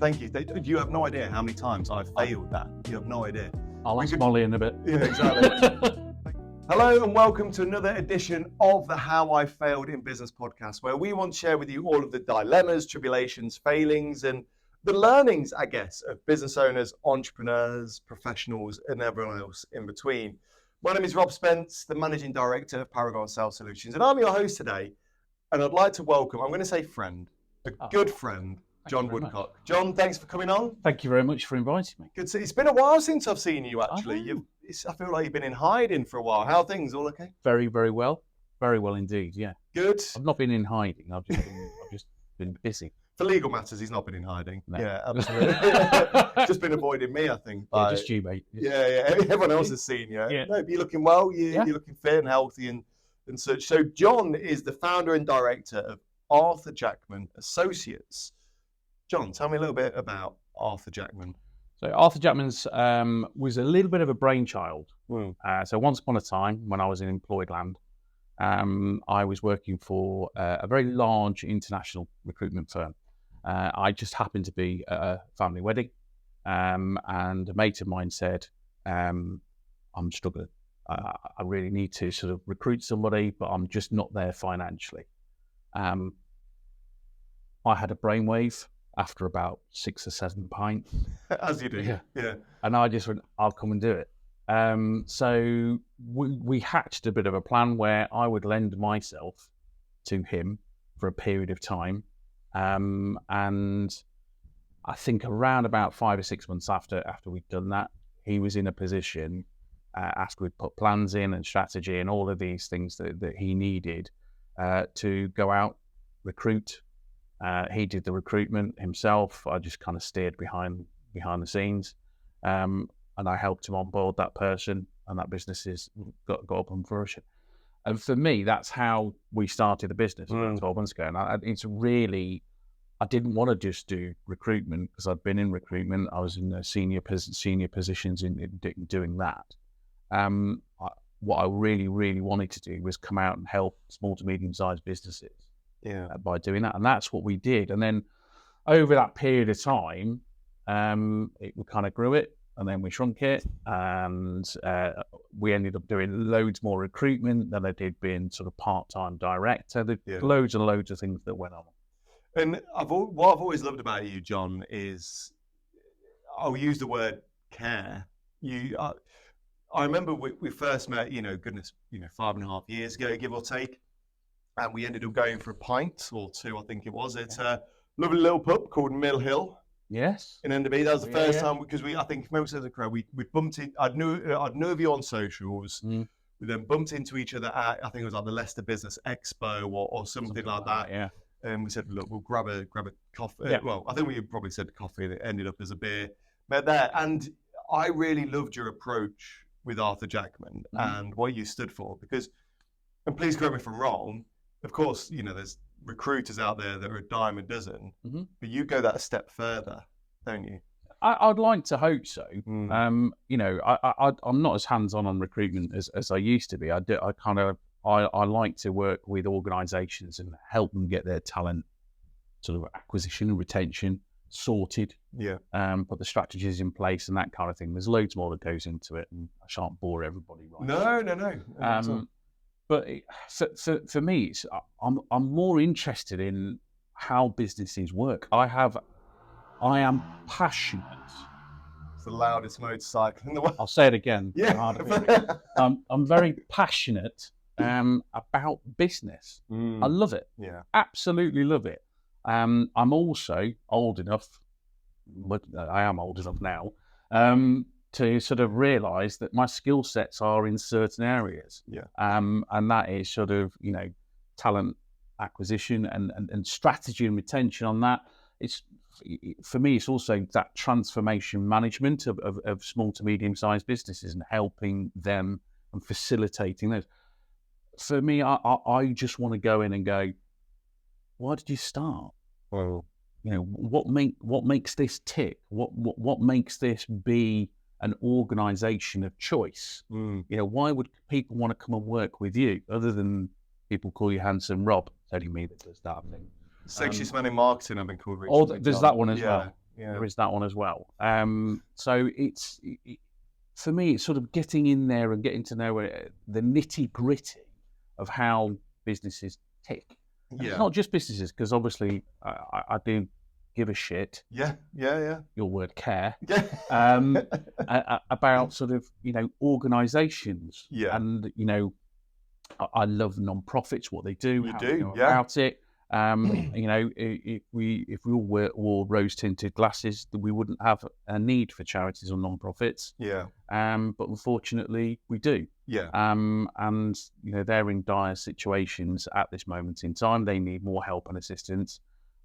Thank you. You have no idea how many times I've failed that. You have no idea. I'll ask Molly in a bit. Yeah, exactly. Hello and welcome to another edition of the How I Failed in Business podcast, where we want to share with you all of the dilemmas, tribulations, failings, and the learnings, I guess, of business owners, entrepreneurs, professionals, and everyone else in between. My name is Rob Spence, the Managing Director of Paragon Sales Solutions, and I'm your host today. And I'd like to welcome, I'm going to say friend, a good friend, Jon Woodcock. Jon, thanks for coming on. Thank you very much for inviting me. Good to see you. It's been a while since I've seen you, actually. I feel like you've been in hiding for a while. How are things? All okay? Very, very well. Very well indeed, yeah. Good. I've not been in hiding. I've just been busy. For legal matters, he's not been in hiding. No. Yeah, absolutely. Just been avoiding me, I think. Yeah, just you, mate. Yeah. Everyone else has seen you. Yeah. No, but you're looking well. You're looking fit and healthy and such. So Jon is the founder and director of Arthur Jackman Associates. Jon, tell me a little bit about Arthur Jackman. So Arthur Jackman's was a little bit of a brainchild. So once upon a time, when I was in employed land, I was working for a very large international recruitment firm. I just happened to be at a family wedding, and a mate of mine said, I'm struggling. I really need to sort of recruit somebody, but I'm just not there financially. I had a brainwave after about 6 or 7 pints. As you do. Yeah. And I just went, I'll come and do it. So we hatched a bit of a plan where I would lend myself to him for a period of time. And I think around about 5 or 6 months after we'd done that, he was in a position, after we'd put plans in and strategy and all of these things that he needed to go out, recruit. He did the recruitment himself. I just kind of steered behind the scenes, and I helped him onboard that person, and that business got up and flourishing. And for me, that's how we started the business 12 months ago. And it's really, I didn't want to just do recruitment because I'd been in recruitment. I was in senior positions in doing that. What I really, really wanted to do was come out and help small to medium-sized businesses. By doing that, and that's what we did. And then over that period of time, we kind of grew it, and then we shrunk it, and we ended up doing loads more recruitment than I did being sort of part-time director. Loads and loads of things that went on. And what I've always loved about you, Jon, is I'll use the word care. I remember we first met, 5.5 years ago, give or take. And we ended up going for a pint or two, I think it was. It's a lovely little pub called Mill Hill. Yes. In Enderby. That was the first time because I think if memory serves me correct, we bumped in. I knew of you on socials. We then bumped into each other at, I think it was like the Leicester Business Expo or something like that. Yeah. And we said, look, we'll grab a coffee. Yeah. Well, I think we probably said coffee, and it ended up as a beer. Met there, and I really loved your approach with Arthur Jackman and what you stood for, because, and please correct me if I'm wrong. Of course, there's recruiters out there that are a dime a dozen, but you go that a step further, don't you? I'd like to hope so. I'm not as hands-on on recruitment as I used to be. I like to work with organisations and help them get their talent sort of acquisition and retention sorted. Put the strategies in place and that kind of thing. There's loads more that goes into it, and I shan't bore everybody. No. But for me, I'm more interested in how businesses work. I am passionate. It's the loudest motorcycle in the world. I'll say it again. Yeah. I'm very passionate about business. I love it. Yeah. Absolutely love it. I'm also old enough, but I am old enough now, to sort of realise that my skill sets are in certain areas. And that is sort of, talent acquisition and strategy and retention on that. For me, it's also that transformation management of small to medium-sized businesses and helping them and facilitating those. For me, I just want to go in and go, why did you start? Well, what makes this tick? What makes this be an organisation of choice? Why would people want to come and work with you other than people call you Handsome Rob? It's only me that does that thing. Sexiest man in marketing, I've been called recently. Oh, there's that one as well. There is that one as well. So for me, it's sort of getting in there and getting to know the nitty gritty of how businesses tick. It's not just businesses, because obviously I do give a shit. Yeah. Your word, care. Yeah. About sort of, organisations. Yeah. And, I love non-profits, what they do. You how do, they go yeah. about it. If we all wore rose-tinted glasses, we wouldn't have a need for charities or non-profits. Yeah. But unfortunately, we do. Yeah. And they're in dire situations at this moment in time. They need more help and assistance,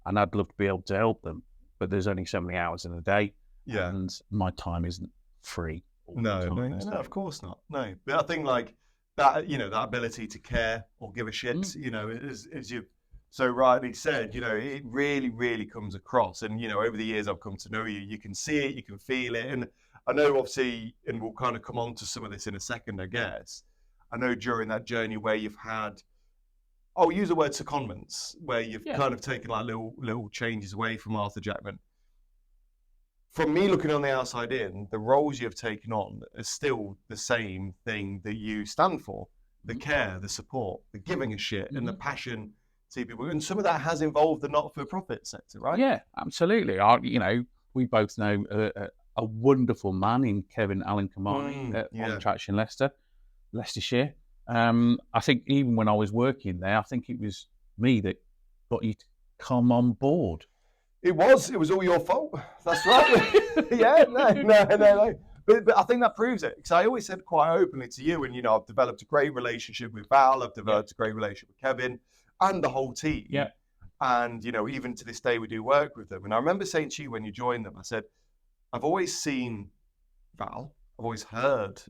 and I'd love to be able to help them. But there's only so many hours in a day, and my time isn't free. No, of course not. No, but I think like that, that ability to care or give a shit, as you so rightly said, it really, really comes across. And, over the years I've come to know you, you can see it, you can feel it. And I know obviously, and we'll kind of come on to some of this in a second, I guess. I know during that journey where you've had, I'll use the word secondments, where you've kind of taken like little changes away from Arthur Jackman. From me looking on the outside in, the roles you've taken on are still the same thing that you stand for. The care, the support, the giving a shit, and the passion to see people. And some of that has involved the not-for-profit sector, right? Yeah, absolutely. We both know a wonderful man in Kevin Allen Kamani on Attraction Leicestershire. I think even when I was working there, I think it was me that got you to come on board. It was all your fault. That's right. No. But I think that proves it, because I always said quite openly to you, and I've developed a great relationship with Val, I've developed a great relationship with Kevin and the whole team. Yeah. And even to this day we do work with them. And I remember saying to you when you joined them, I said, I've always seen Val, I've always heard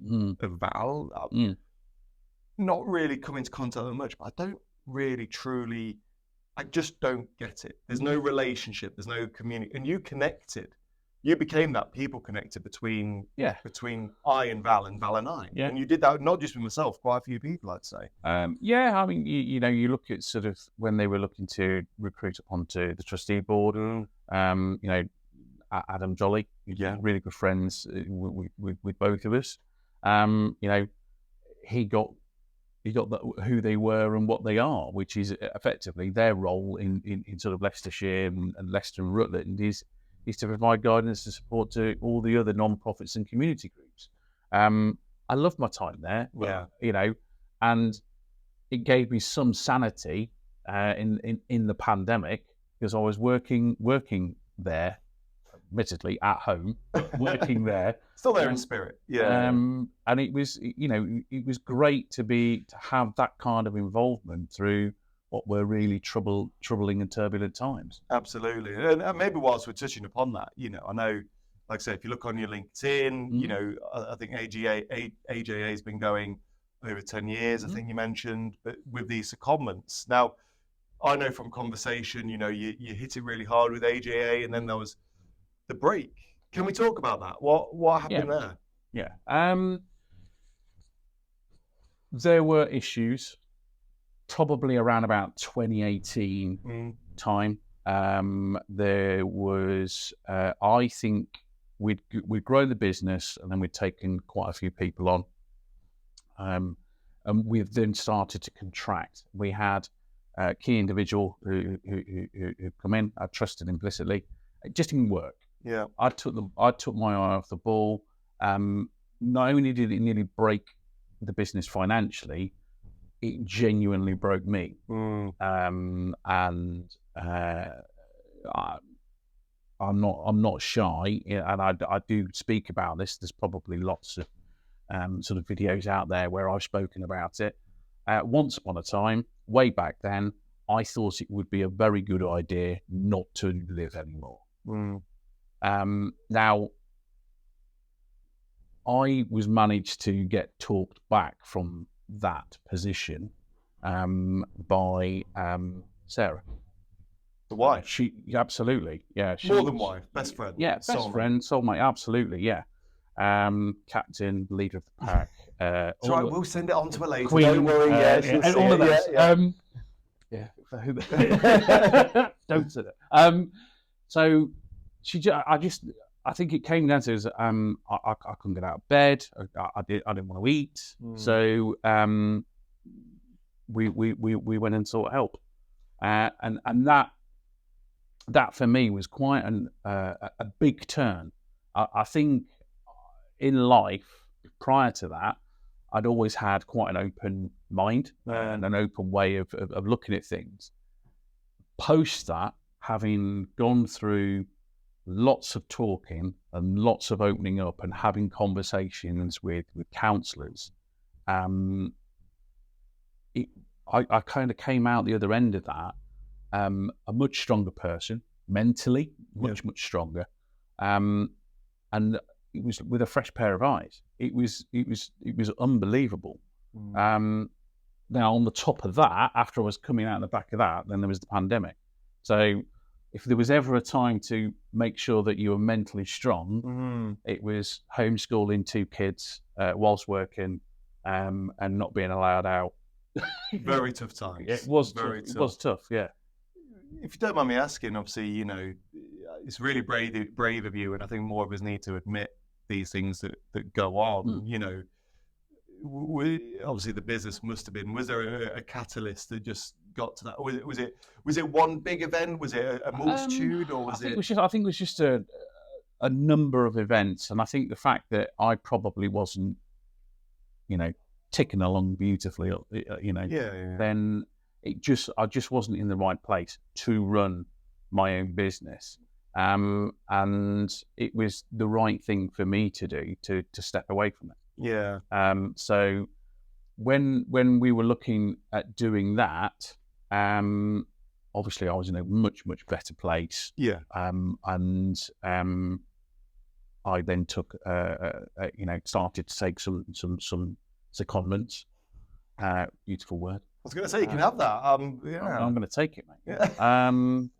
of Val. Not really come into contact with much, but I don't really truly, I just don't get it. There's no relationship, there's no community, and you connected. You became that people connector between I and Val and I. Yeah. And you did that not just with myself, quite a few people, I'd say. I mean, you look at sort of when they were looking to recruit up onto the trustee board, Adam Jolly, really good friends with both of us. He got who they were and what they are, which is effectively their role in sort of Leicestershire and Leicester and Rutland is to provide guidance and support to all the other non-profits and community groups. I love my time there, and it gave me some sanity in the pandemic, because I was working there, admittedly at home, working there. Still there in spirit, yeah. And it was, it was great to have that kind of involvement through what were really troubling and turbulent times. Absolutely, and maybe whilst we're touching upon that, I know, like I say, if you look on your LinkedIn, I think AJA has been going over 10 years. I think you mentioned, but with these secondments. Now, I know from conversation, you hit it really hard with AJA, and then there was the break. Can we talk about that? What happened there? Yeah. There were issues probably around about 2018 time. There was, I think we'd grown the business, and then we'd taken quite a few people on. And we've then started to contract. We had a key individual who come in. I trusted implicitly. It just didn't work. Yeah, I took my eye off the ball. Not only did it nearly break the business financially, it genuinely broke me. And I'm not shy, and I do speak about this. There's probably lots of sort of videos out there where I've spoken about it. Once upon a time, way back then, I thought it would be a very good idea not to live anymore. Now, I was managed to get talked back from that position by Sarah. The wife? She absolutely, yeah. More than wife, best friend. Yeah, best friend, soulmate, absolutely, yeah. Captain, leader of the pack. That's right, we'll send it on to her later. Queen, don't worry, and all of that. Yeah. Don't say that. So I think it came down to I couldn't get out of bed. I didn't want to eat. So we went and sought help, and that for me was quite a big turn. I think in life prior to that, I'd always had quite an open mind and an open way of looking at things. Post that, having gone through lots of talking and lots of opening up and having conversations with counsellors, I kind of came out the other end of that a much stronger person, mentally, much stronger, and it was with a fresh pair of eyes. It was unbelievable. Now, on the top of that, after I was coming out the back of that, then there was the pandemic. So if there was ever a time to make sure that you were mentally strong, it was homeschooling 2 kids whilst working and not being allowed out. Very tough times. It was very tough. It was tough, yeah. If you don't mind me asking, obviously, you know, it's really brave of you, and I think more of us need to admit these things that go on. You know, obviously the business must have been. Was there a catalyst that just got to that? Or was it one big event? Was it a multitude, or was it? I think it was just a number of events, and I think the fact that I probably wasn't, you know, ticking along beautifully, you know, then I just wasn't in the right place to run my own business. And it was the right thing for me to do to step away from it. Yeah. So when we were looking at doing that, obviously I was in a much better place. Yeah. And I then took, you know, started to take some secondments. Beautiful word. I was going to say, you can have that. Yeah. I'm going to take it, mate. Yeah.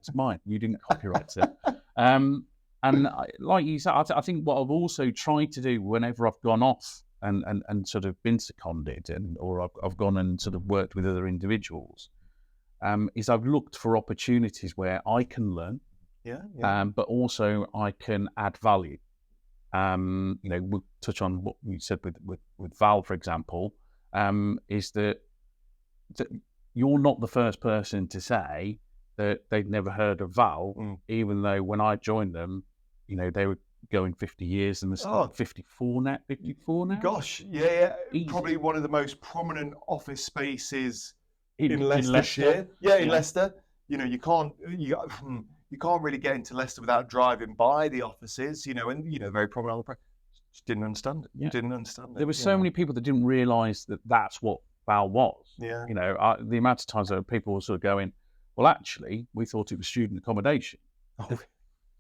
It's mine. You didn't copyright it. And like you said, I think what I've also tried to do whenever I've gone off and sort of been seconded or I've gone and sort of worked with other individuals, is I've looked for opportunities where I can learn, but also I can add value. You know, we'll touch on what you said with Val, for example, is that you're not the first person to say that they'd never heard of Val, even though when I joined them, you know, they were going 50 years and they're 54 now. Gosh, yeah. Probably one of the most prominent office spaces in Leicestershire. In Leicester. You know, you can't really get into Leicester without driving by the offices, you know, and, you know, very prominent on the press. Just didn't understand it. Yeah. Didn't understand it. There were so many people that didn't realise that that's what Val was. Yeah. You know, the amount of times that people were sort of going, well, actually, we thought it was student accommodation. Oh,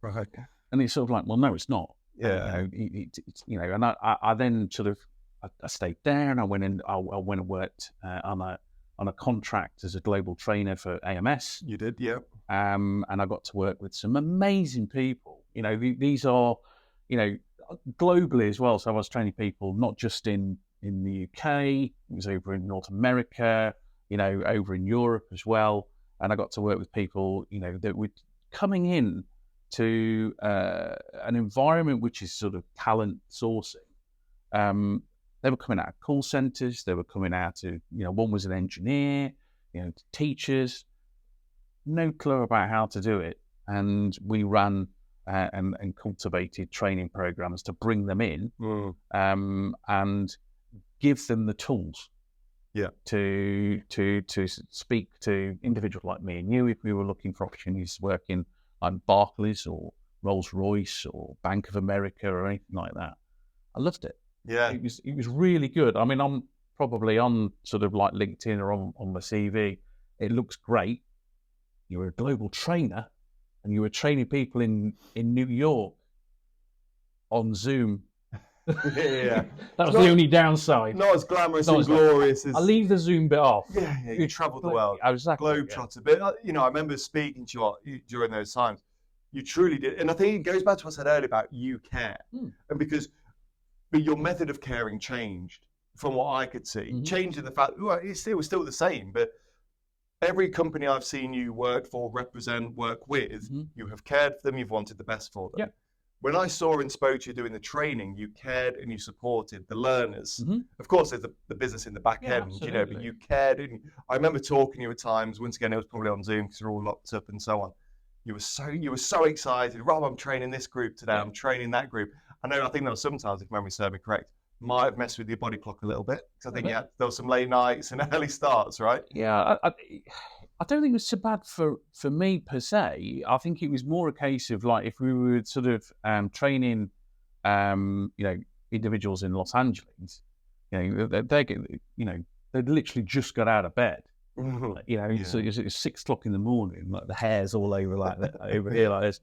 right. And it's sort of like, well, no, it's not. Yeah. It's, you know, and I then sort of, I stayed there and I went and worked on a contract as a global trainer for AMS. You did, yeah. And I got to work with some amazing people. You know, these are, you know, globally as well. So I was training people not just in the UK, it was over in North America, you know, over in Europe as well. And I got to work with people, you know, that were coming in to an environment which is sort of talent sourcing. They were coming out of call centres. They were coming out to, you know, one was an engineer, you know, teachers, no clue about how to do it. And we ran and cultivated training programs to bring them in and give them the tools. Yeah. To speak to individuals like me and you if we were looking for opportunities working on Barclays or Rolls-Royce or Bank of America or anything like that. I loved it. Yeah. It was really good. I mean, I'm probably on sort of like LinkedIn or on my CV. It looks great. You're a global trainer and you were training people in New York on Zoom. Yeah. That was the only downside. Not as glamorous and glorious as... I'll leave the Zoom bit off. Yeah, you travelled the world. Exactly. Globetrotter. But, you know, I remember speaking to you during those times. You truly did. And I think it goes back to what I said earlier about you care. And but your method of caring changed from what I could see. Changed in the fact, well, it was still the same, but every company I've seen you work for, represent, work with, you have cared for them, you've wanted the best for them. Yeah. When I saw and spoke to you doing the training, you cared and you supported the learners. Of course, there's the business in the back end, absolutely. you know, but you cared. And I remember talking to you at times, once again, it was probably on Zoom because you're all locked up and so on. You were so excited. Rob, I'm training this group today. I'm training that group. I think there was sometimes, if memory serves me correct, might have messed with your body clock a little bit. Because I think there was some late nights and early starts, right? Yeah, I don't think it was so bad for me per se. I think it was more a case of like if we were sort of training, individuals in Los Angeles, they'd literally just got out of bed. So it's 6 o'clock in the morning, like the hair's all over like that, over here like this,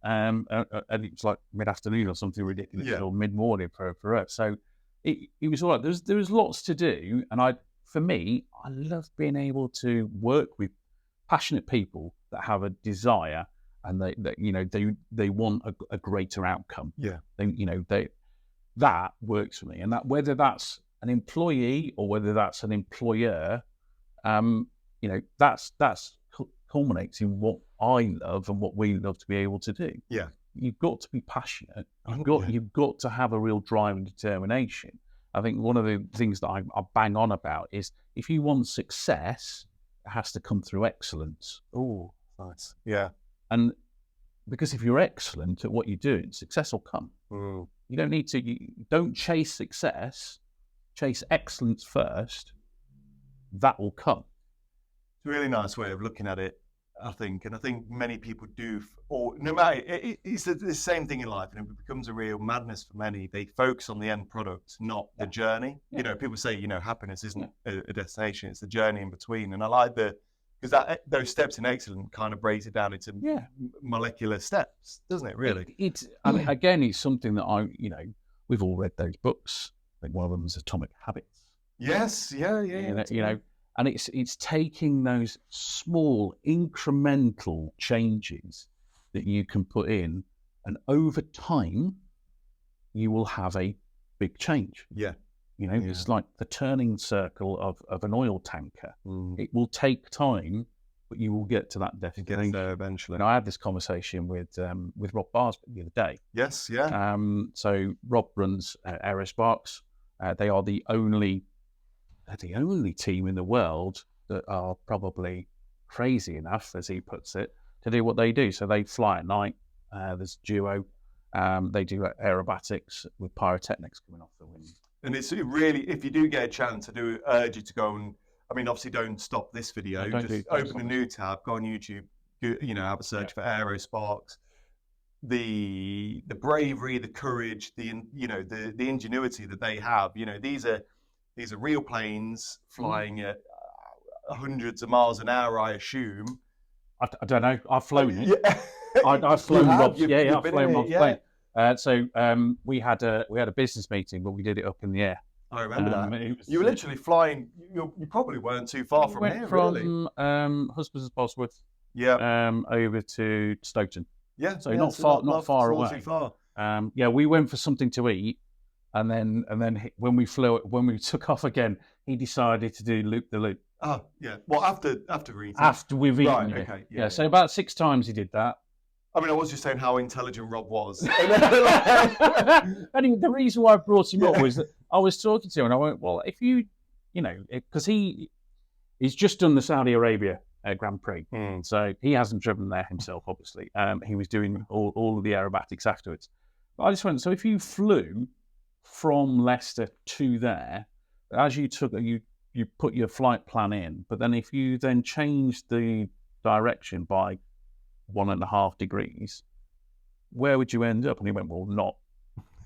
and it's like mid-afternoon or something ridiculous, or mid-morning for us. So it was all right. There was lots to do, and for me, I love being able to work with passionate people that have a desire and they want a greater outcome. Yeah, that works for me, and that whether that's an employee or whether that's an employer, that's culminates in what I love and what we love to be able to do. Yeah, you've got to be passionate. You've got to have a real drive and determination. I think one of the things that I bang on about is if you want success, it has to come through excellence. Oh, nice. Yeah. And because if you're excellent at what you're doing, success will come. You don't need to, you don't chase success, chase excellence first. That will come. It's a really nice way of looking at it, I think. And I think many people do, or no matter, it's the same thing in life, and it becomes a real madness for many. They focus on the end product, not the journey. Yeah. People say, happiness isn't a destination, it's the journey in between. And I like because those steps in excellence kind of breaks it down into molecular steps, doesn't it, really? Again, it's something that we've all read those books. I think one of them is Atomic Habits. Yes, yeah. And it's taking those small incremental changes that you can put in, and over time, you will have a big change. Yeah. It's like the turning circle of an oil tanker. It will take time, but you will get to that destination. Get there eventually. And I had this conversation with Rob Barsby the other day. Yes, yeah. So Rob runs Aerosparks. They are the only team in the world that are probably crazy enough, as he puts it, to do what they do. So they fly at night. There's duo. They do aerobatics with pyrotechnics coming off the wing. And it's really, if you do get a chance, I do urge you to go and, obviously don't stop this video. Just open a new tab, go on YouTube, have a search for Aerosparks. The bravery, the courage, the ingenuity that they have. These are real planes flying at hundreds of miles an hour, I assume. I don't know. I've flown it. Yeah. I've flown Rob's. I've flown Rob's plane. So we had a business meeting, but we did it up in the air. I remember that. You were literally flying. You probably weren't too far from here, really. Husbands of Bosworth. Over to Stockton. Yeah. So not far away. Too far. We went for something to eat, and then when we took off again, he decided to do loop the loop. Oh yeah. Well, after eating. After we've eaten. Right. Okay. Yeah. So about 6 times he did that. I was just saying how intelligent Rob was. And the reason why I brought him up was that I was talking to him and I went, well, if you, because he's just done the Saudi Arabia Grand Prix. So he hasn't driven there himself, obviously. He was doing all of the aerobatics afterwards. But I just went, so if you flew from Leicester to there, as you put your flight plan in, but then if you then changed the direction by 1.5 degrees, where would you end up? And he went, well,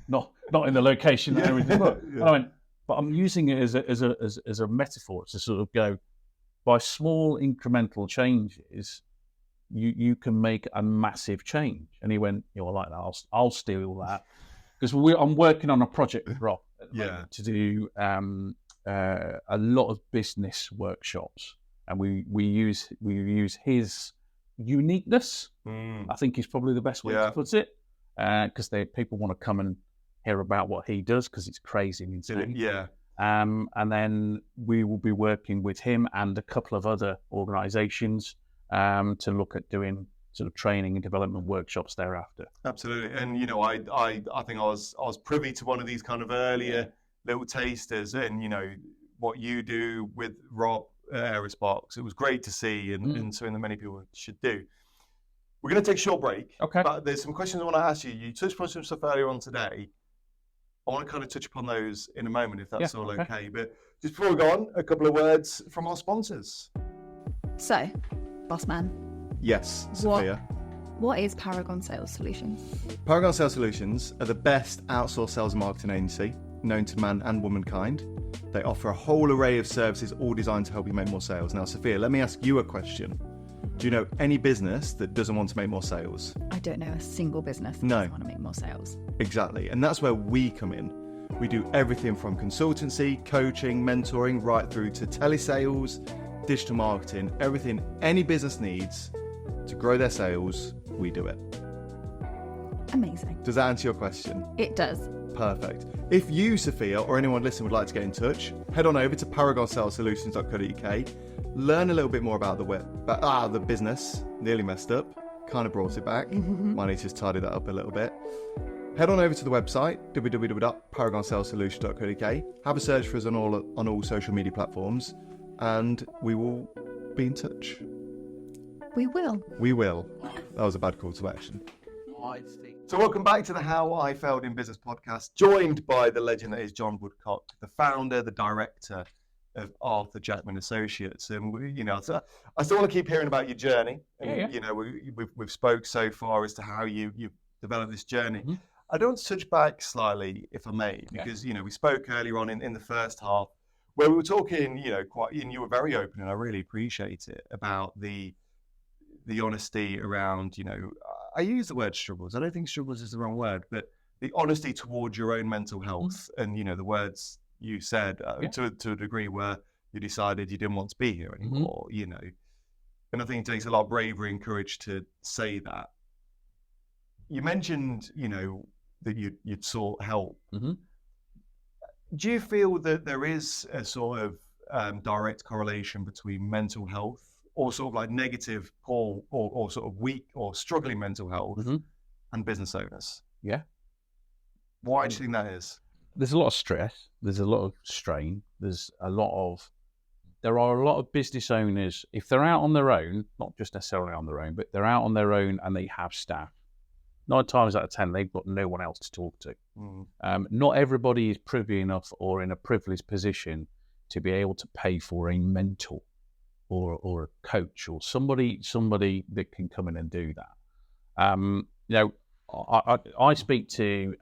not in the location that everything was. And I went, but I'm using it as a metaphor to sort of go, by small incremental changes, you can make a massive change. And he went, I like that. I'll steal that, because I'm working on a project with Rob to do a lot of business workshops, and we use his uniqueness. I think is probably the best way to put it, because people want to come and hear about what he does, because it's crazy and insane. And then we will be working with him and a couple of other organisations to look at doing sort of training and development workshops thereafter. Absolutely. And, you know, I think I was privy to one of these kind of earlier little tasters, and, you know, what you do with Rob Aerobox, it was great to see, and something that many people should do. We're going to take a short break. Okay. But there's some questions I want to ask you. You touched on some stuff earlier on today. I want to kind of touch upon those in a moment, if that's all okay. But just before we go on, a couple of words from our sponsors. So, boss man. Yes, Sophia. What is Paragon Sales Solutions? Paragon Sales Solutions are the best outsourced sales and marketing agency known to man and womankind. They offer a whole array of services, all designed to help you make more sales. Now, Sophia, let me ask you a question. Do you know any business that doesn't want to make more sales? I don't know a single business that doesn't want to make more sales. Exactly. And that's where we come in. We do everything from consultancy, coaching, mentoring, right through to telesales, digital marketing, everything any business needs to grow their sales, we do it. Amazing. Does that answer your question? It does. Perfect. If you, Sophia, or anyone listening would like to get in touch, head on over to paragonsales.solutions.co.uk, learn a little bit more about the business. Nearly messed up, kind of brought it back. Might need to just tidy that up a little bit. Head on over to the website, www.paragonsales.solutions.co.uk, have a search for us on all social media platforms, and we will be in touch. We will. We will. That was a bad call to action. So welcome back to the How I Failed in Business podcast, joined by the legend that is Jon Woodcock, the founder, the director of Arthur Jackman Associates. And we, you know, so I still want to keep hearing about your journey. And, you know, we've spoke so far as to how you've developed this journey. I don't want to touch back slightly, if I may, because, you know, we spoke earlier on in the first half where we were talking, you know, and you were very open, and I really appreciate it, about the honesty around, you know, I use the word struggles. I don't think struggles is the wrong word, but the honesty towards your own mental health, and, you know, the words you said to a degree where you decided you didn't want to be here anymore, you know. And I think it takes a lot of bravery and courage to say that. You mentioned, you know, that you'd sought help. Do you feel that there is a sort of direct correlation between mental health, or sort of like negative, poor, or sort of weak or struggling mental health, and business owners? Yeah. Why do you think that is? There's a lot of stress. There's a lot of strain. There are a lot of business owners, if they're out on their own, not just necessarily on their own, but they're out on their own and they have staff. 9 times out of 10, they've got no one else to talk to. Not everybody is privy enough or in a privileged position to be able to pay for a mentor or a coach or somebody that can come in and do that. You know, I speak to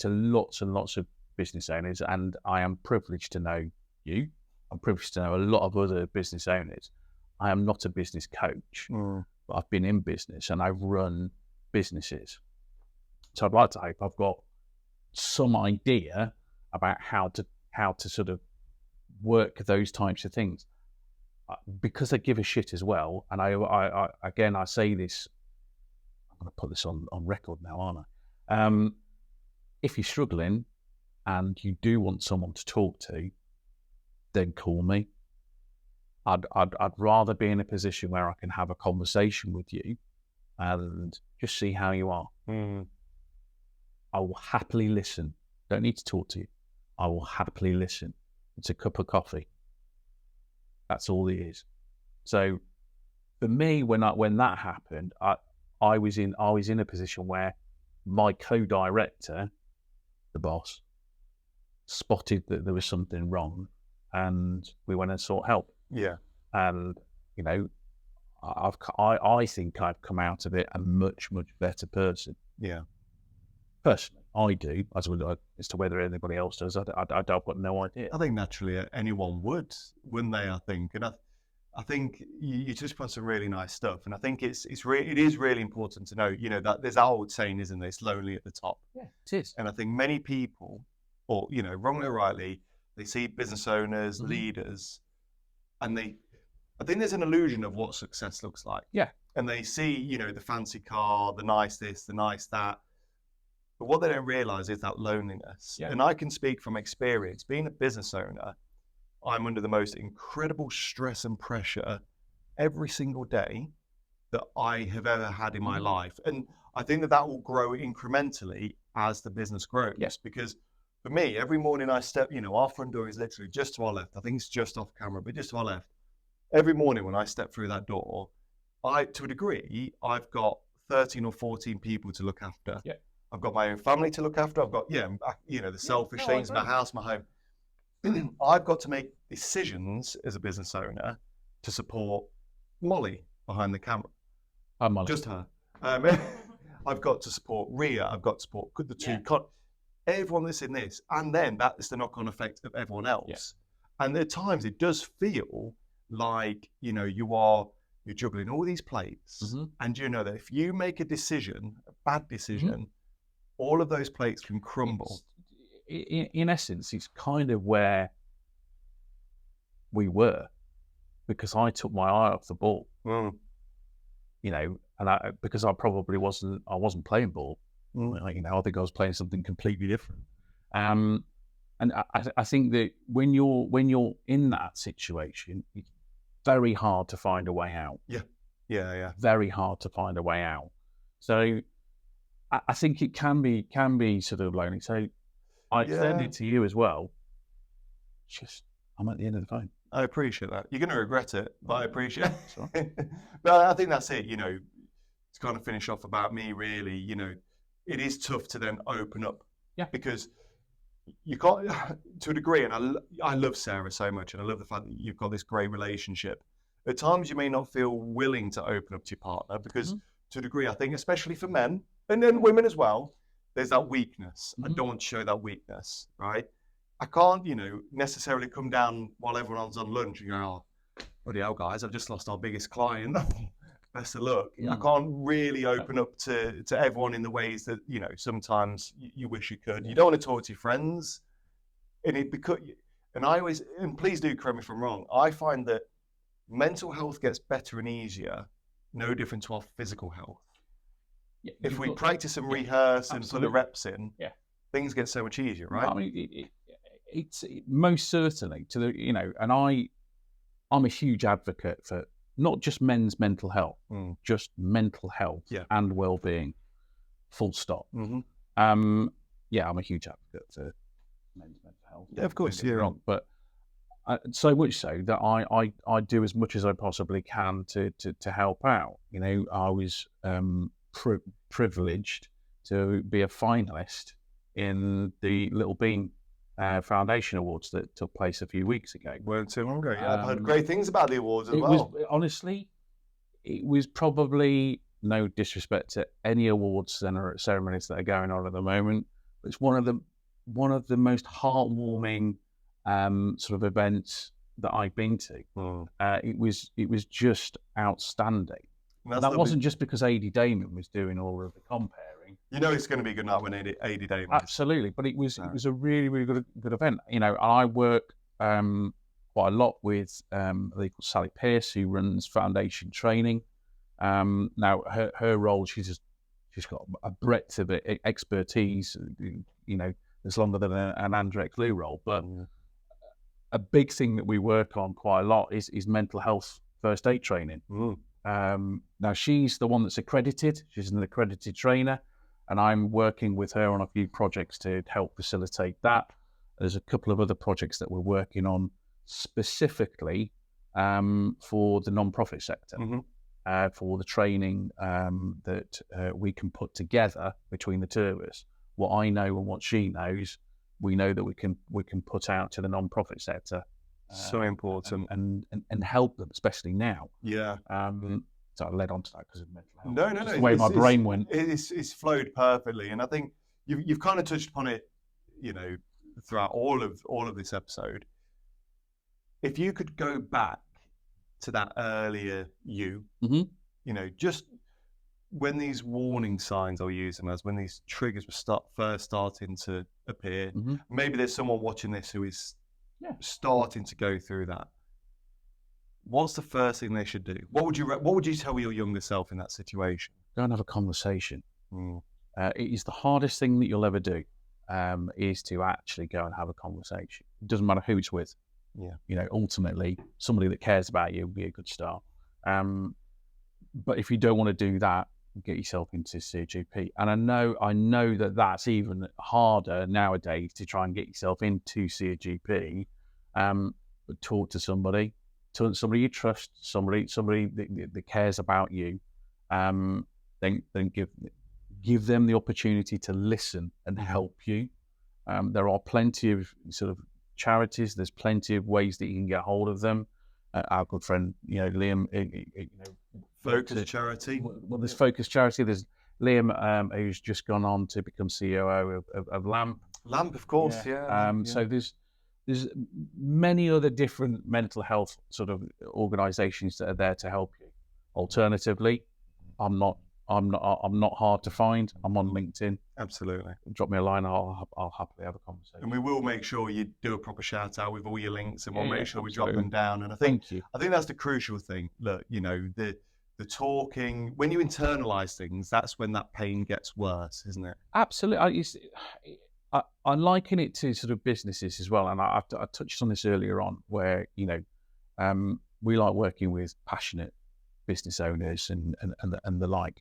lots and lots of business owners, and I am privileged to know you. I'm privileged to know a lot of other business owners. I am not a business coach, but I've been in business and I've run businesses. So I'd like to hope I've got some idea about how to sort of work those types of things, because I give a shit as well. And I again, I say this, I'm going to put this on record now, aren't I? If you're struggling and you do want someone to talk to, then call me. I'd rather be in a position where I can have a conversation with you and just see how you are. I will happily listen. Don't need to talk to you. I will happily listen. It's a cup of coffee. That's all it is. So for me, when that happened, I was in a position where my co-director, the boss, spotted that there was something wrong, and we went and sought help. Yeah. And, you know, I think I've come out of it a much, much better person. Yeah. Personally, I do. As to whether anybody else does, I've got no idea. I think naturally anyone would, wouldn't they? I think, and I think you touched upon some really nice stuff, and I think it is really important to know, you know, that there's our old saying, isn't there? It's lonely at the top. Yeah, it is. And I think many people, or, you know, wrongly or rightly, they see business owners, leaders, and I think there's an illusion of what success looks like. Yeah. And they see, you know, the fancy car, the nice this, the nice that. But what they don't realize is that loneliness. Yeah. And I can speak from experience. Being a business owner, I'm under the most incredible stress and pressure every single day that I have ever had in my life. And I think that will grow incrementally as the business grows. Yes. Because for me, every morning I step, our front door is literally just to our left. I think it's just off camera, but just to our left. Every morning when I step through that door, to a degree, I've got 13 or 14 people to look after. Yeah. I've got my own family to look after. I've got, the selfish things, my house, my home. I've got to make decisions as a business owner to support Molly behind the camera. Molly. Just her. I've got to support Ria. I've got to support the two. Everyone that's in this. And then that is the knock-on effect of everyone else. Yeah. And at times it does feel like, you're juggling all these plates. And you know that if you make a decision, a bad decision, all of those plates can crumble. In essence, it's kind of where we were, because I took my eye off the ball. Because I probably wasn't playing ball. I think I was playing something completely different. And I think that when you're in that situation, it's very hard to find a way out. Yeah. Very hard to find a way out. So I think it can be sort of lonely. So I extend it to you as well. I'm at the end of the phone. I appreciate that. You're going to regret it, but I appreciate it. But I think that's it, to kind of finish off about me, really, it is tough to then open up. Yeah. Because you can't, to a degree, and I love Sarah so much, and I love the fact that you've got this great relationship. At times you may not feel willing to open up to your partner because to a degree, I think, especially for men, and then women as well, there's that weakness. I don't want to show that weakness, right? I can't, necessarily come down while everyone's on lunch and go, oh, bloody hell, guys, I've just lost our biggest client. Best of luck. I can't really open up to everyone in the ways that, sometimes you wish you could. You don't want to talk to your friends. And please do correct me if I'm wrong, I find that mental health gets better and easier, no different to our physical health. Yeah, if we practice and rehearse and put the reps in, things get so much easier, right? I mean, it's most certainly and I'm a huge advocate for not just men's mental health, just mental health and well-being, full stop. I'm a huge advocate for men's mental health. Yeah, of course, you're wrong. But so much so that I do as much as I possibly can to help out. I was privileged to be a finalist in the Little Bean Foundation Awards that took place a few weeks ago. Weren't too long ago. Yeah, I've heard great things about the awards as well. Honestly, it was probably, no disrespect to any awards ceremonies that are going on at the moment, but it's one of the most heartwarming sort of events that I've been to. It was just outstanding. That wasn't just because AD Damon was doing all of the comparing. It's going to be a good night when AD Damon. Absolutely, but it was a really, really good event. I work quite a lot with a lady called Sally Pearce, who runs foundation training. Now her role, she's got a breadth of expertise. It's longer than an Andrex Lou role, but a big thing that we work on quite a lot is mental health first aid training. Now she's the one that's accredited. She's an accredited trainer, and I'm working with her on a few projects to help facilitate that. There's a couple of other projects that we're working on specifically for the non-profit sector, for the training that we can put together between the two of us. What I know and what she knows, we know that we can put out to the non-profit sector. So important. And help them, especially now. Yeah. So I led on to that because of mental health. No. Just the way my brain went. It's flowed perfectly, and I think you've kind of touched upon it, throughout all of this episode. If you could go back to that earlier you, just when these warning signs, I'll use them as, when these triggers were first starting to appear, maybe there's someone watching this who is starting to go through that. What's the first thing they should do? What would you tell your younger self in that situation? Go and have a conversation. it is the hardest thing that you'll ever do, is to actually go and have a conversation. It doesn't matter who it's with. Yeah. You know, ultimately, somebody that cares about you would be a good start. But if you don't want to do that, get yourself into see a GP. And I know that that's even harder nowadays to try and get yourself into see a GP. But talk to somebody you trust, somebody that cares about you. Then give them the opportunity to listen and help you. There are plenty of sort of charities. There's plenty of ways that you can get hold of them. Our good friend, Liam, Focus Charity. Well, there's Focus Charity. There's Liam, who's just gone on to become COO of LAMP. LAMP, of course, yeah. So there's many other different mental health sort of organisations that are there to help you. Alternatively, I'm not hard to find. I'm on LinkedIn. Absolutely. Drop me a line. I'll happily have a conversation. And we will make sure you do a proper shout out with all your links, and we'll make sure we absolutely. drop them down. And I think that's the crucial thing. Look, the talking, when you internalize things, that's when that pain gets worse, isn't it? Absolutely. I liken it to sort of businesses as well, and I touched on this earlier on, where we like working with passionate business owners and the like.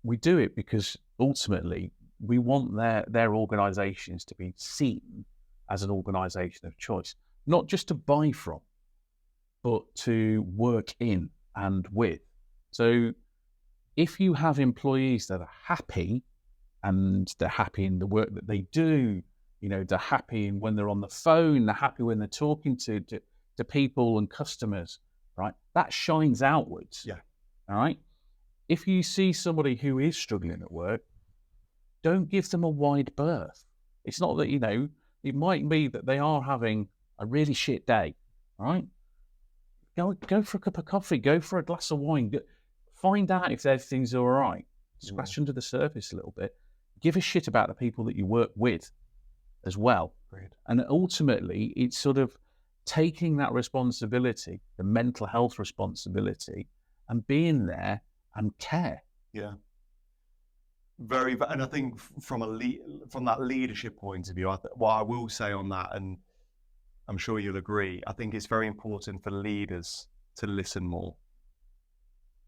We do it because ultimately we want their organisations to be seen as an organisation of choice, not just to buy from, but to work in and with. So if you have employees that are happy, and they're happy in the work that they do, they're happy when they're on the phone, they're happy when they're talking to people and customers, right? That shines outwards. Yeah. All right. If you see somebody who is struggling at work, don't give them a wide berth. It's not that, it might be that they are having a really shit day. All right. Go for a cup of coffee, go for a glass of wine, find out if everything's all right. Scratch under the surface a little bit. Give a shit about the people that you work with as well. Great. And ultimately, it's sort of taking that responsibility, the mental health responsibility, and being there and care. Yeah. And I think from that leadership point of view, what I will say on that, and I'm sure you'll agree, I think it's very important for leaders to listen more.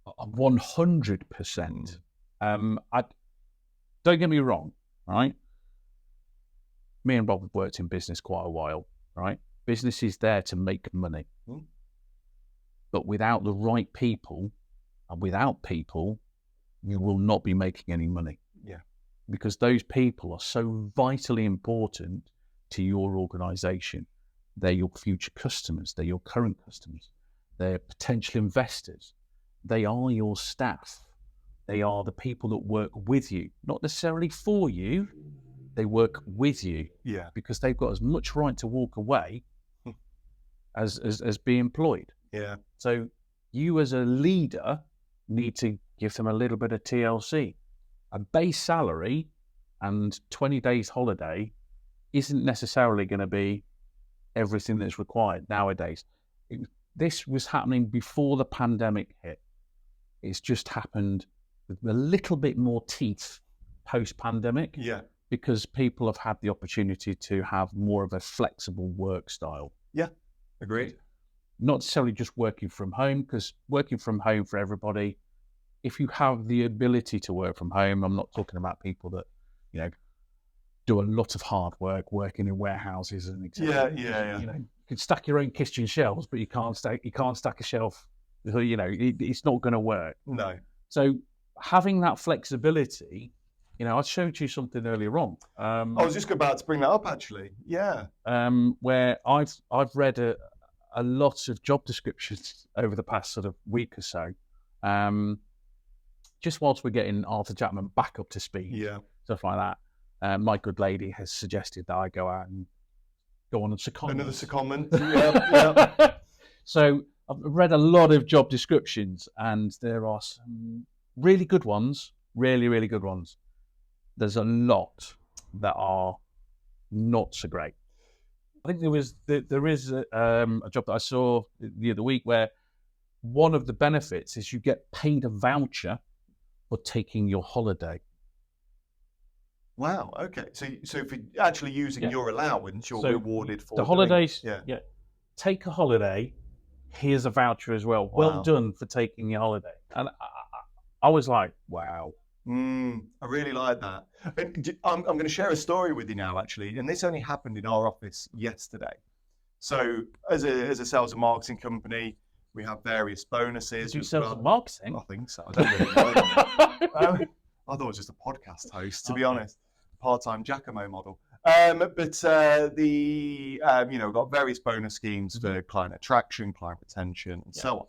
100%. Don't get me wrong, right? Me and Rob have worked in business quite a while, right? Business is there to make money. But without the right people, and without people, you will not be making any money. Yeah. Because those people are so vitally important to your organisation. They're your future customers. They're your current customers. They're potential investors. They are your staff. They are the people that work with you, not necessarily for you. They work with you. Yeah. Because they've got as much right to walk away as be employed. Yeah. So you as a leader need to give them a little bit of TLC. A base salary and 20 days holiday isn't necessarily going to be everything that's required nowadays. This was happening before the pandemic hit. It's just happened with a little bit more teeth post-pandemic. Yeah. Because people have had the opportunity to have more of a flexible work style. Yeah, agreed. Not necessarily just working from home, because working from home for everybody, if you have the ability to work from home, I'm not talking about people that, do a lot of hard work, working in warehouses and etc. Yeah. You can stack your own kitchen shelves, but you can't stack a shelf. It's not going to work. No. So having that flexibility, I showed you something earlier on. I was just about to bring that up, actually. Yeah. Where I've read a lot of job descriptions over the past sort of week or so. Just whilst we're getting Arthur Jackman back up to speed, stuff like that. My good lady has suggested that I go out and go on a secondment. Another secondment. Yeah. So I've read a lot of job descriptions, and there are some really good ones, really, really good ones. There's a lot that are not so great. I think there is a job that I saw the other week where one of the benefits is you get paid a voucher for taking your holiday. Wow. Okay. So for actually using your allowance, you're So rewarded for the doing holidays. it. Yeah. Take a holiday. Here's a voucher as well. Wow. Well done for taking your holiday. And I was like, wow. I really like that. And I'm going to share a story with you now, actually, and this only happened in our office yesterday. So, as a sales and marketing company, we have various bonuses. Do you sales and marketing? I think so. I don't really know. I thought it was just a podcast host, to be honest, part-time Giacomo model. But we've got various bonus schemes for client attraction, client retention, and so on.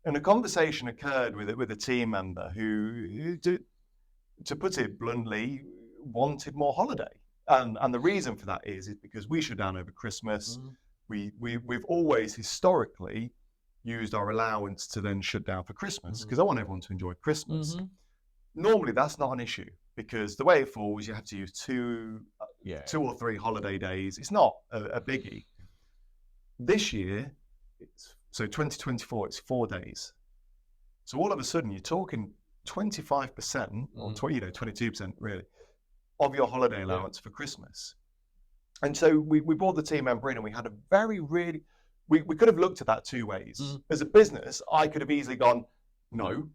And a conversation occurred with a team member who, to put it bluntly, wanted more holiday. And the reason for that is because we shut down over Christmas. We've always historically used our allowance to then shut down for Christmas because I want everyone to enjoy Christmas. Normally, that's not an issue because the way it falls, you have to use two or three holiday days. It's not a biggie. This year, so 2024, it's 4 days. So all of a sudden, you're talking 25% or 22% really of your holiday allowance for Christmas. And so we brought the team member in, and we had we could have looked at that two ways. As a business, I could have easily gone, no.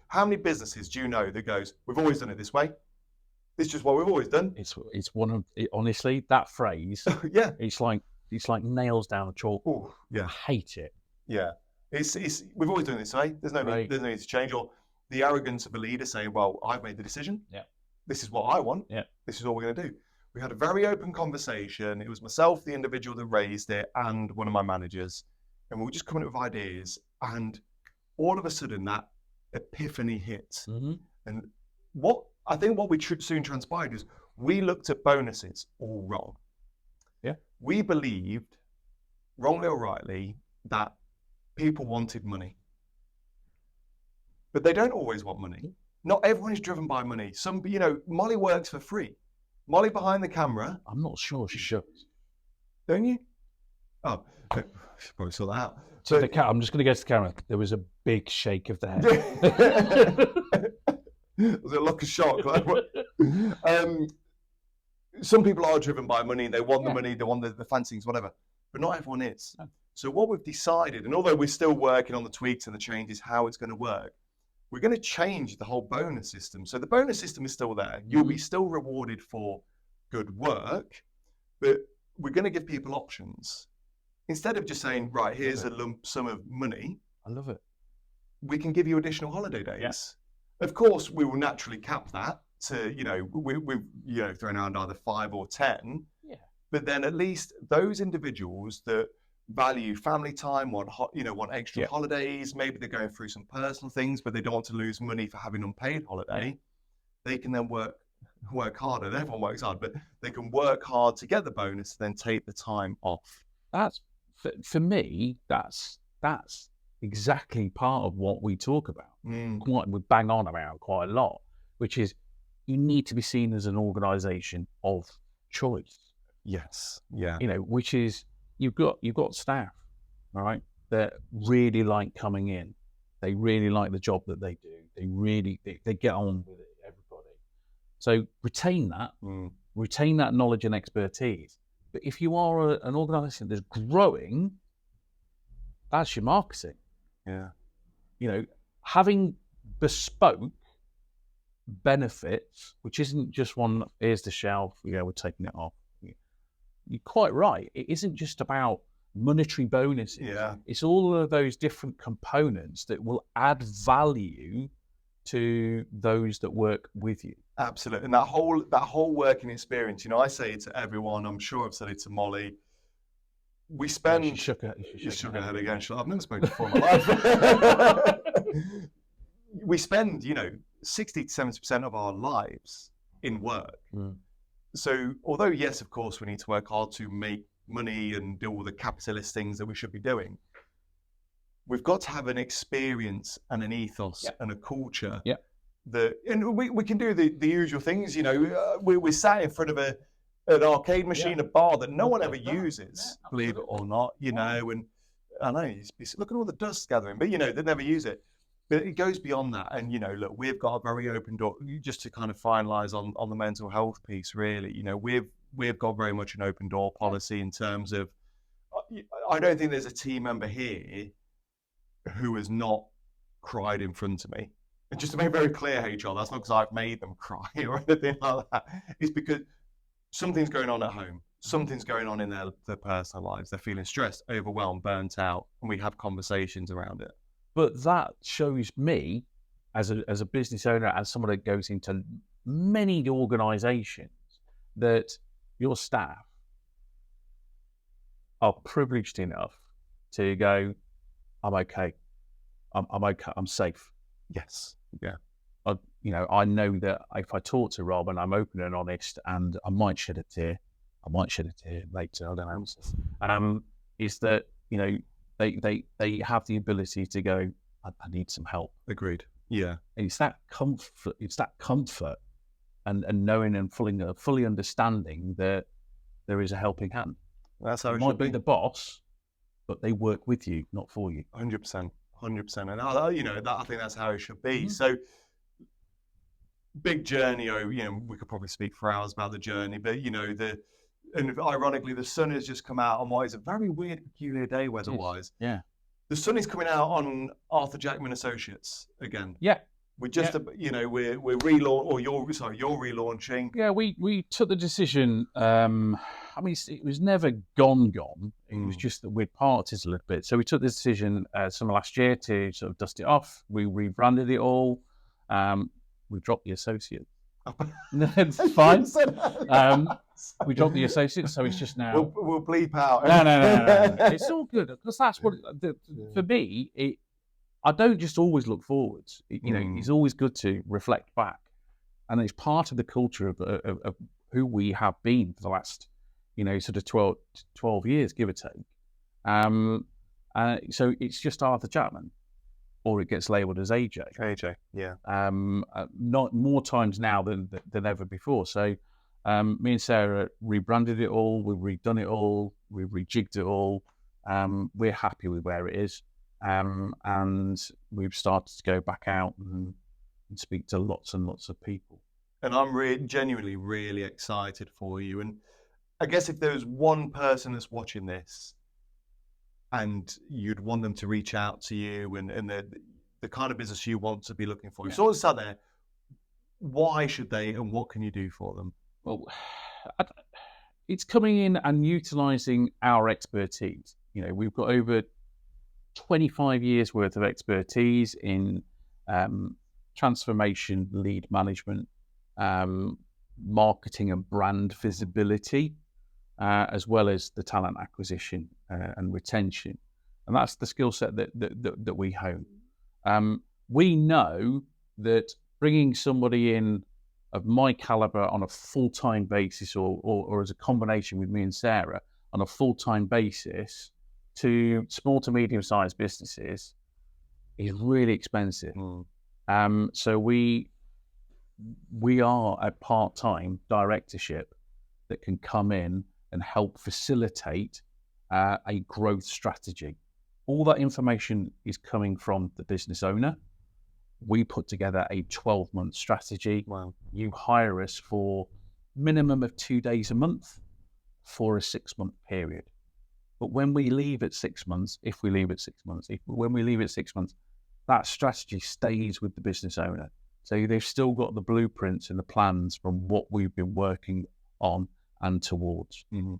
How many businesses do you know that goes, we've always done it this way? It's just what we've always done. It's one of honestly, that phrase. Yeah. It's like nails down a chalk. Ooh, yeah. I hate it. Yeah. It's we've always done it this way. There's no need to change. Or the arrogance of a leader saying, well, I've made the decision. Yeah. This is what I want. Yeah. This is what we're going to do. We had a very open conversation. It was myself, the individual that raised it, and one of my managers. And we were just coming up with ideas. And all of a sudden, that epiphany hit. And what we soon transpired is we looked at bonuses all wrong. Yeah. We believed, wrongly or rightly, that people wanted money. But they don't always want money. Not everyone is driven by money. Molly works for free. Molly behind the camera. I'm not sure she should. Don't you? Oh, I should probably sort that out. So I'm just going to go to the camera. There was a big shake of the head. Was it like a shock? Some people are driven by money. They want the money. They want the fancy things, whatever. But not everyone is. No. So what we've decided, and although we're still working on the tweaks and the changes, how it's going to work, we're going to change the whole bonus system. So the bonus system is still there. You'll be still rewarded for good work, but we're going to give people options. Instead of just saying, right, here's a lump sum of money. I love it. We can give you additional holiday days. Yeah. Of course, we will naturally cap that to, we've thrown around either 5 or 10. Yeah. But then at least those individuals that value family time, want extra holidays, maybe they're going through some personal things, but they don't want to lose money for having unpaid holiday, they can then work harder. Everyone works hard, but they can work hard to get the bonus, then take the time off. That's, for me, that's exactly part of what we talk about. We bang on about quite a lot, which is you need to be seen as an organisation of choice. Yes. Yeah. Which is you've got staff, all right, that really like coming in. They really like the job that they do. They get on with it, everybody. So retain that knowledge and expertise. But if you are an organisation that's growing, that's your marketing. Yeah. Having bespoke benefits, which isn't just one, here's the shelf, we're taking it off. You're quite right. It isn't just about monetary bonuses. Yeah. It's all of those different components that will add value to those that work with you. Absolutely. And that whole working experience, I say it to everyone. I'm sure I've said it to Molly. We spend... She shook her head again. I've never spoken before in my life. We spend, 60 to 70% of our lives in work. So although, yes, of course, we need to work hard to make money and do all the capitalist things that we should be doing, we've got to have an experience and an ethos and a culture and we can do the usual things. We're sat in front of an arcade machine, a bar that no one ever uses, believe it or not, and I know, look at all the dust gathering, but they never use it. But it goes beyond that. And, look, we've got a very open door, just to kind of finalise on the mental health piece, really. We've got very much an open door policy in terms of, I don't think there's a team member here who has not cried in front of me. And just to make very clear, HR, that's not because I've made them cry or anything like that. It's because something's going on at home. Something's going on in their personal lives. They're feeling stressed, overwhelmed, burnt out, and we have conversations around it. But that shows me, as a business owner, as someone that goes into many organisations, that your staff are privileged enough to go, I'm okay. I'm okay. I'm safe. Yes. Yeah. I know that if I talk to Rob and I'm open and honest, and I might shed a tear later, I don't know. Is that, they have the ability to go, I need some help. Agreed. Yeah. And it's that comfort and knowing and fully understanding that there is a helping hand. That's how it might should be the boss, but they work with you, not for you. 100%. And I think that's how it should be. So big journey. We could probably speak for hours about the journey, but and ironically, the sun has just come out on what is a very weird, peculiar day weather-wise. Yeah. The sun is coming out on Arthur Jackman Associates again. Yeah. We're just, we're relaunch, or you're relaunching. Yeah, we took the decision. It was never gone. It was just that we'd parted a little bit. So we took the decision summer last year to sort of dust it off. We rebranded it all. We dropped the associate. No, it's fine. We dropped the associate, so it's just now. We'll bleep out. No. It's all good, because that's what for me. I don't just always look forwards. It's always good to reflect back, and it's part of the culture of who we have been for the last, sort of 12 years, give or take. So it's just Arthur Jackman, or it gets labelled as AJ. AJ, yeah. Not more times now than ever before. So me and Sarah rebranded it all. We've redone it all. We've rejigged it all. We're happy with where it is. And we've started to go back out and speak to lots and lots of people. And I'm genuinely really excited for you. And I guess if there was one person that's watching this and you'd want them to reach out to you and the kind of business you want to be looking for, you sort of sat there, why should they and what can you do for them? Well, it's coming in and utilising our expertise. We've got over 25 years worth of expertise in transformation, lead management, marketing and brand visibility, as well as the talent acquisition and retention. And that's the skill set that we hone. We know that bringing somebody in of my caliber on a full-time basis or as a combination with me and Sarah on a full-time basis to small to medium-sized businesses is really expensive. So we are a part-time directorship that can come in and help facilitate a growth strategy. All that information is coming from the business owner. We put together a 12-month strategy. Wow. You hire us for minimum of 2 days a month for a 6-month period. But when we leave at 6 months, when we leave at 6 months, that strategy stays with the business owner. So they've still got the blueprints and the plans from what we've been working on and towards. Mm-hmm.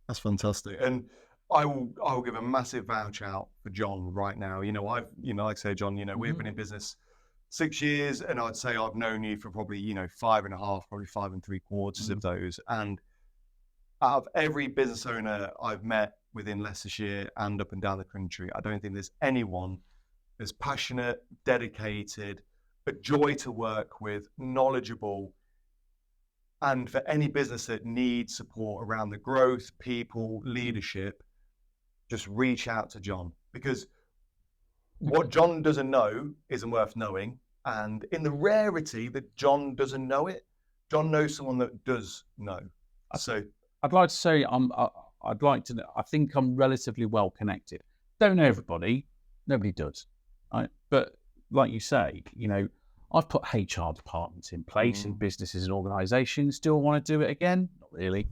That's fantastic. And I will give a massive vouch out for Jon right now. Like I say, Jon, we've been in business 6 years, and I'd say I've known you for probably, 5.5, probably 5 3/4 of those. And out of every business owner I've met within Leicestershire and up and down the country, I don't think there's anyone as passionate, dedicated, a joy to work with, knowledgeable. And for any business that needs support around the growth, people, leadership, just reach out to Jon, because what Jon doesn't know isn't worth knowing. And in the rarity that Jon doesn't know it, Jon knows someone that does know. So I'd like to say I think I'm relatively well connected. Don't know everybody, nobody does, right? But like you say, I've put HR departments in place in businesses and organisations. Do I want to do it again? Not really.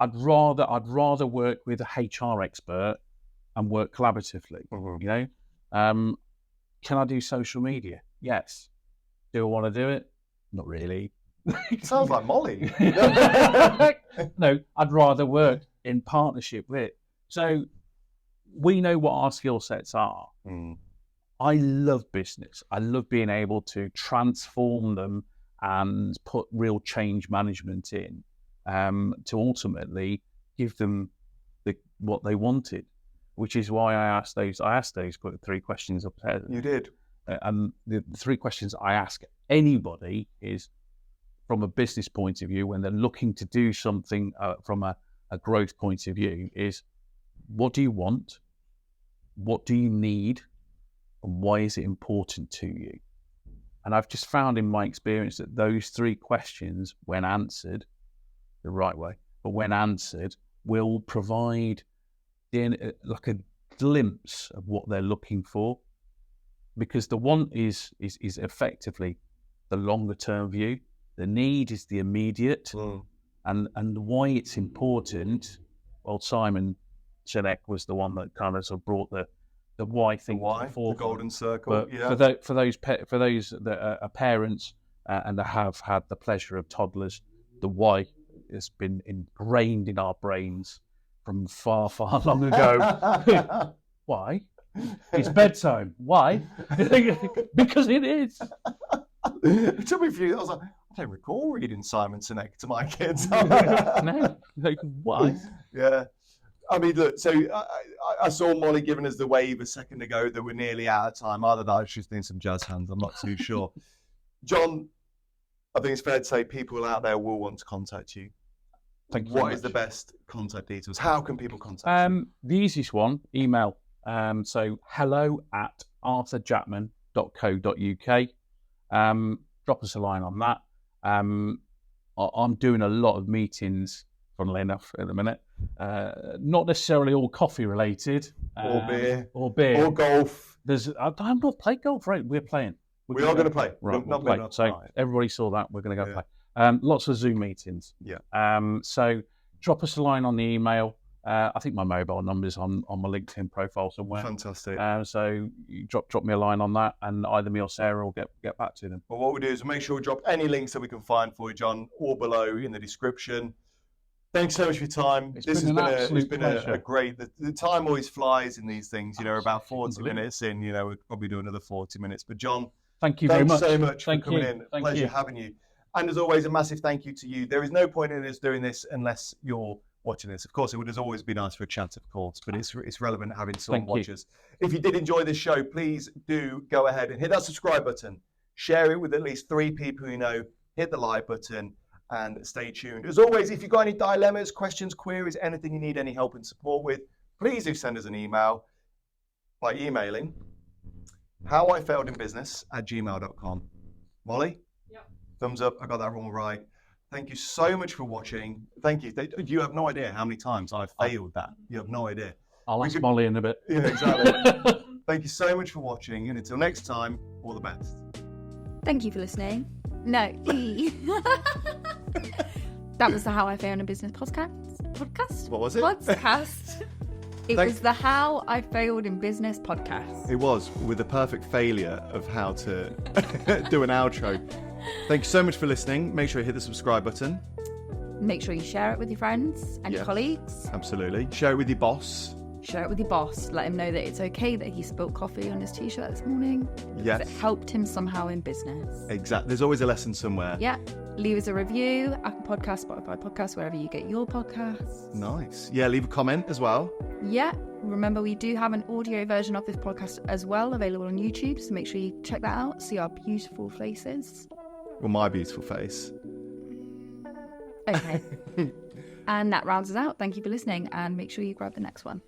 I'd rather work with a HR expert and work collaboratively. Can I do social media? Yes. Do I want to do it? Not really. Sounds like Molly. No, I'd rather work in partnership with it. So we know what our skill sets are. I love business. I love being able to transform them and put real change management in to ultimately give them what they wanted, which is why I asked those 3 questions up there. You did. And the 3 questions I ask anybody is, from a business point of view, when they're looking to do something from a growth point of view, is what do you want? What do you need? And why is it important to you? And I've just found in my experience that those 3 questions, when answered the right way, but when answered, will provide like a glimpse of what they're looking for. Because the want is effectively the longer term view. The need is the immediate. And why it's important, well, Simon Sinek was the one that kind of brought the why thing to the forefront. The golden circle. But for those that are parents and that have had the pleasure of toddlers, the why has been ingrained in our brains from far, far long ago. Why? It's bedtime. Why? Because it is. It took me a few. I was like, I don't recall reading Simon Sinek to my kids. No, why? Yeah. I mean, look, so I saw Molly giving us the wave a second ago that we're nearly out of time. Either that, she's doing some jazz hands. I'm not too sure. Jon, I think it's fair to say people out there will want to contact you. Thank you. What is the best contact details? How can people contact you? The easiest one, email. So hello@arthurjackman.co.uk. Drop us a line on that. I'm doing a lot of meetings, funnily enough, at the minute. Not necessarily all coffee related. Or beer. Or golf. I'm not playing golf, right? We're playing. We are going to play. Right, not play. Not so everybody saw that. We're going to go play. Lots of Zoom meetings. Yeah. So drop us a line on the email. I think my mobile number's on my LinkedIn profile somewhere. Fantastic. So you drop me a line on that, and either me or Sarah will get back to them. Well, what we do is make sure we drop any links that we can find for you, Jon, or below in the description. Thanks so much for your time. This has been a great. The time always flies in these things. About 40 minutes in. We'll probably do another 40 minutes. But Jon, thank you very much. Thanks so much for coming in. Pleasure having you. And as always, a massive thank you to you. There is no point in us doing this unless you're watching this. Of course, it would always be nice for a chat, of course, but it's relevant having some watchers. If you did enjoy this show, please do go ahead and hit that subscribe button. Share it with at least 3 people you know. Hit the like button and stay tuned. As always, if you've got any dilemmas, questions, queries, anything you need any help and support with, please do send us an email by emailing howifailedinbusiness@gmail.com. Molly? Yep. Thumbs up. I got that wrong right. Thank you so much for watching. Thank you. You have no idea how many times I've failed that. You have no idea. I'll ask Molly in a bit. Yeah, exactly. Thank you so much for watching. And until next time, all the best. Thank you for listening. No. That was the How I Failed in Business podcast. What was it? Podcast. It was the How I Failed in Business podcast. It was, with the perfect failure of how to do an outro. Thank you so much for listening. Make sure you hit the subscribe button. Make sure you share it with your friends and your colleagues. Absolutely. Share it with your boss. Share it with your boss. Let him know that it's okay that he spilled coffee on his t-shirt this morning. Yes. It helped him somehow in business. Exactly. There's always a lesson somewhere. Yeah. Leave us a review. Apple Podcast, Spotify Podcast, wherever you get your podcasts. Nice. Yeah, leave a comment as well. Yeah. Remember, we do have an audio version of this podcast as well available on YouTube, so make sure you check that out. See our beautiful faces. Well, my beautiful face. Okay. And that rounds us out. Thank you for listening, and make sure you grab the next one.